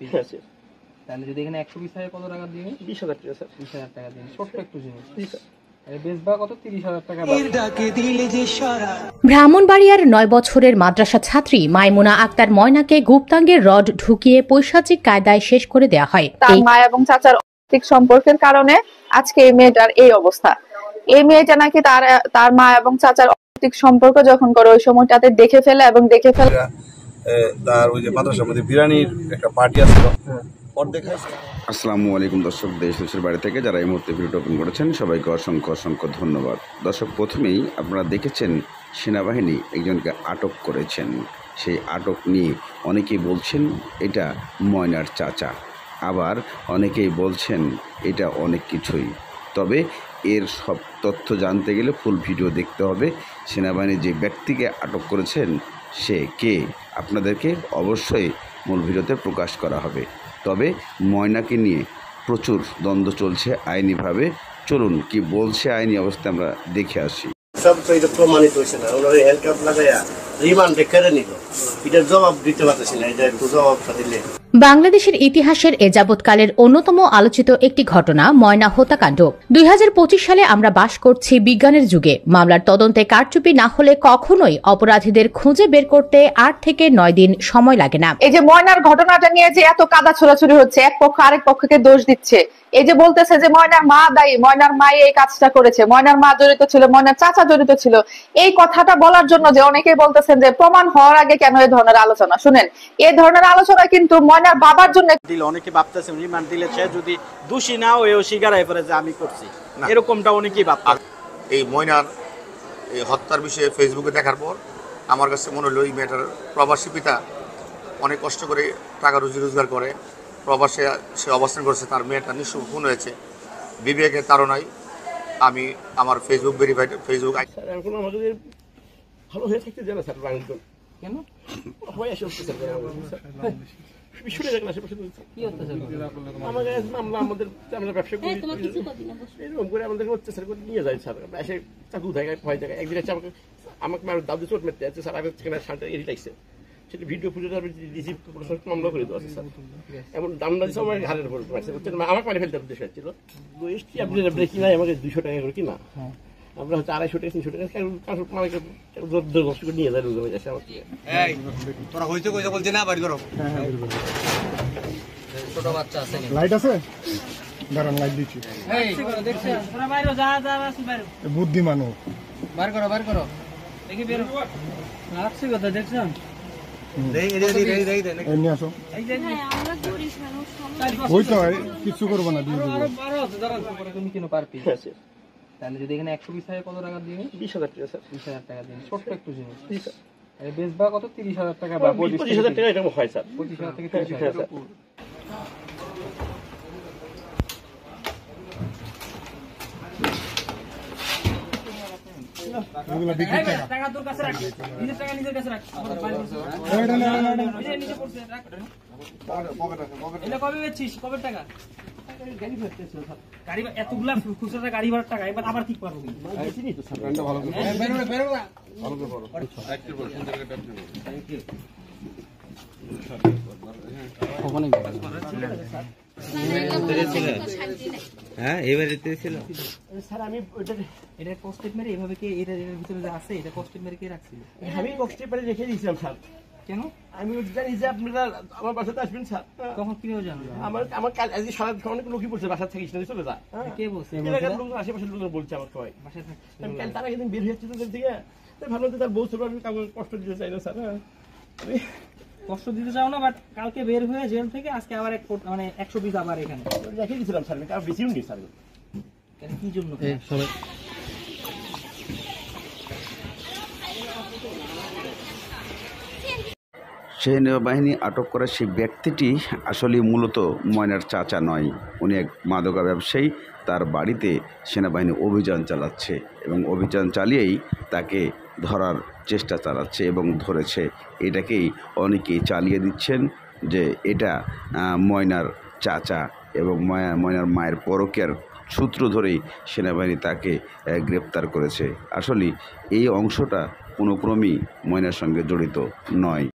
Piece হ্যাঁ sir. তাহলে যদি এখানে 100 পিস থাকে কত টাকা দিবেন? 20,000 টাকা স্যার। 20,000 টাকা দিন। ছোট্ট একটু জিনিস। জি স্যার। বেচবা কত? 30,000 টাকা। ব্রাহ্মণবাড়িয়ার 9 বছরের মাদ্রাসা ছাত্রী মাইমুনা আক্তার ময়নাকে গুপ্তাঙ্গের রড ঢুকিয়ে পৈশাচিক কায়দায় শেষ করে দেওয়া হয়। তার মা এবং চাচার অনৈতিক সম্পর্কের কারণে আজকে এই মেয়েটার এই অবস্থা। এই মেয়েটা নাকি তার মা এবং চাচার অনৈতিক সম্পর্ক যখন করে ওই সময়টাতে দেখে ফেলে এবং তার ওই যে মাদ্রাসার মধ্যে বিরিয়ানির একটা পার্টি আসছিল। আসসালামু আলাইকুম দর্শক, দেশ দেশের বাড়ি থেকে যারা এই মুহূর্তে ভিডিও ওপেন করেছেন সবাইকে অসংখ্য অসংখ্য ধন্যবাদ। দর্শক, প্রথমেই আপনারা দেখেছেন সেনাবাহিনী একজনকে আটক করেছেন। সেই আটক নিয়ে অনেকেই বলছেন এটা ময়নার চাচা, আবার অনেকেই বলছেন এটা অনেক কিছুই। তবে এর সব তথ্য জানতে গেলে ফুল ভিডিও দেখতে হবে। সেনাবাহিনী যে ব্যক্তিকে আটক করেছেন সে কে আপনাদেরকে অবশ্যই মূল ভিডিওতে প্রকাশ করা হবে। তবে ময়নাকে নিয়ে প্রচুর দ্বন্দ্ব চলছে আইনিভাবে। চলুন কি বলছে আইনি অবস্থা আমরা দেখে আসি। সব তো এটা প্রমাণিত হয়েছে না, ওনার হ্যান্ডকাপ লাগাইয়া রিমান্ডে কেড়ে নিল। এটার জবাব দিতে পারতেছি না, এটা একটু জবাবটা দিলে। বাংলাদেশের ইতিহাসের এ যাবৎকালের অন্যতম আলোচিত একটি ঘটনা ময়না হত্যাকাণ্ড। 2025 সালে আমরা বাস করছি বিজ্ঞানের যুগে। মামলার তদন্তে কারচুপি না হলে কখনোই অপরাধীদের খুঁজে বের করতে 8 থেকে 9 দিন সময় লাগে না। এই যে ময়নার ঘটনাটা নিয়ে যে এত কাদা ছোড়াছুড়ি হচ্ছে, এক পক্ষ আরেক পক্ষকে দোষ দিচ্ছে, এই যে বলতেছে যে ময়নার মা দায়ী, ময়নার মা এই কাজটা করেছে, ময়নার মা জড়িত ছিল, ময়নার চাচা জড়িত ছিল, এই কথাটা বলার জন্য যে অনেকেই বলতেছেন যে প্রমাণ হওয়ার আগে কেন এই ধরনের আলোচনা। শুনেন, এই ধরনের আলোচনা কিন্তু ময়নার বাবার জন্য দিলে অনেকে ভাবতেছেন রিমান্ড দিলে সে যদি দোষী না হয়েও স্বীকার হয়ে পড়ে যে আমি করছি, এরকমটা অনেকেই ভাবতেন। এই ময়নার এই হত্যার বিষয়ে ফেসবুকে দেখার পর আমার কাছে মনে হলো এই মেয়েটার প্রবাসী পিতা অনেক কষ্ট করে টাকা রুজি রোজগার করে প্রবাসে সে অবস্থান করছে, তার মেয়েটা নিঃস্ব খুন হয়েছে। বিবেকের তাড়নায় আমি আমার ফেসবুক ভেরিফাইড ফেসবুক স্যার এখন আমাদের ভালো হয়ে থাকতে জানা স্যার বাঙালিগণ কেন? হয়ে আসে স্যার শুনে দেখেন আশেপাশে কি অত্যাচার করে? আমাদের মামলা আমাদের আমরা ব্যবসা করি এরকম করে আমাদের অত্যাচার করে নিয়ে যায় স্যার। এসে চাকু দেখায় ভয় দেখায়। একদিন আছে আমাকে দাবি চোট মেরতে আছে স্যার, আগে শার্টটা এড়িয়ে লাগছে, সেটা ভিডিও ফুটেজ রিসিভ মামলা করে দেওয়া আছে স্যার। এমন দামটা দিচ্ছে আমার ঘাড়ের উপর মারছে, আমাকে মানে ফেলতে উদ্দেশ্য ছিল। আপনি কিনা আমাকে 200 টাকা করে কিনা, আমরা হচ্ছে 250 টাকা 300 টাকা কষ্ট করে নিয়ে যায় রোজ যাচ্ছে আমার থেকে। তোরা হইতে কইতে বলছে না বাড়ি করো। ছোট বাচ্চা আছে, লাইট আছে, দাঁড়ান লাইট দিচ্ছি। বুদ্ধি মানুষ বার করো দেখি বের লাগছে কথা দেখছেন? কিছু করবো না, তুমি কেন পার পিস? তাহলে যদি এখানে 100 পিস থাকে কত টাকা দিবেন? 20,000 টাকা স্যার। 20,000 টাকা দিন। ছোট্ট একটু জিনিস। জি স্যার। বেচবা কত? 30,000 টাকা বা 25,000 টাকা এরকম হয় স্যার। 25,000 থেকে 30,000। টাকা তোর কাছে রাখ, নিজের টাকা নিজের কাছে রাখ। এটা কবে বেচছিস? কবে টাকা? গাড়ি এতগুলা খুচরা গাড়ি ভাড়ার টাকা এবার আবার ঠিক পারবো। হ্যাঁ এবারে ছিল স্যার আমি এটা কস্টেপ মেরে এভাবে কি এর ভিতরে যে আছে এটা কস্টেপ মেরে কে রাখছিল? আমি কষ্টে পেরে রেখে দিয়েছিলাম স্যার। কেন? আমি জানি যে আপনারা আমার বাসাতে আসবেন স্যার। তখন কিভাবে জানলো? আমার কাল আজকে সারা অনেক লোকই বলছে বাসা থাকিস না, চলে যা। কে বলছে? লোক আশেপাশের লোক বলছে আমার সবাই। বাসায় থাকছে আমি কাল তার আগের দিন বের হয়ে যাচ্ছি তোদের থেকে, ভাবলাম যে তার বউ ছিল, আমি কাউকে কষ্ট দিতে চাই না স্যার। আমি কষ্ট দিতে চাও না, বাট কালকে বের হয়ে জেল থেকে আজকে আবার মানে 100 পিস আবার এখানে রেখে দিয়েছিলাম স্যার, আমি কারো বেশিও নি স্যার। কি জন্য? সেনাবাহিনী আটক করা সেই ব্যক্তিটি আসলে মূলত ময়নার চাচা নয়, উনি এক মাদকা ব্যবসায়ী। তার বাড়িতে সেনাবাহিনী অভিযান চালাচ্ছে এবং অভিযান চালিয়েই তাকে ধরার চেষ্টা চালাচ্ছে এবং ধরেছে। এটাকেই অনেকেই চালিয়ে দিচ্ছেন যে এটা ময়নার চাচা এবং ময়নার মায়ের পরকীয়ার সূত্র ধরেই সেনাবাহিনী তাকে গ্রেপ্তার করেছে। আসলে এই অংশটা কোনো ক্রমেই ময়নার সঙ্গে জড়িত নয়।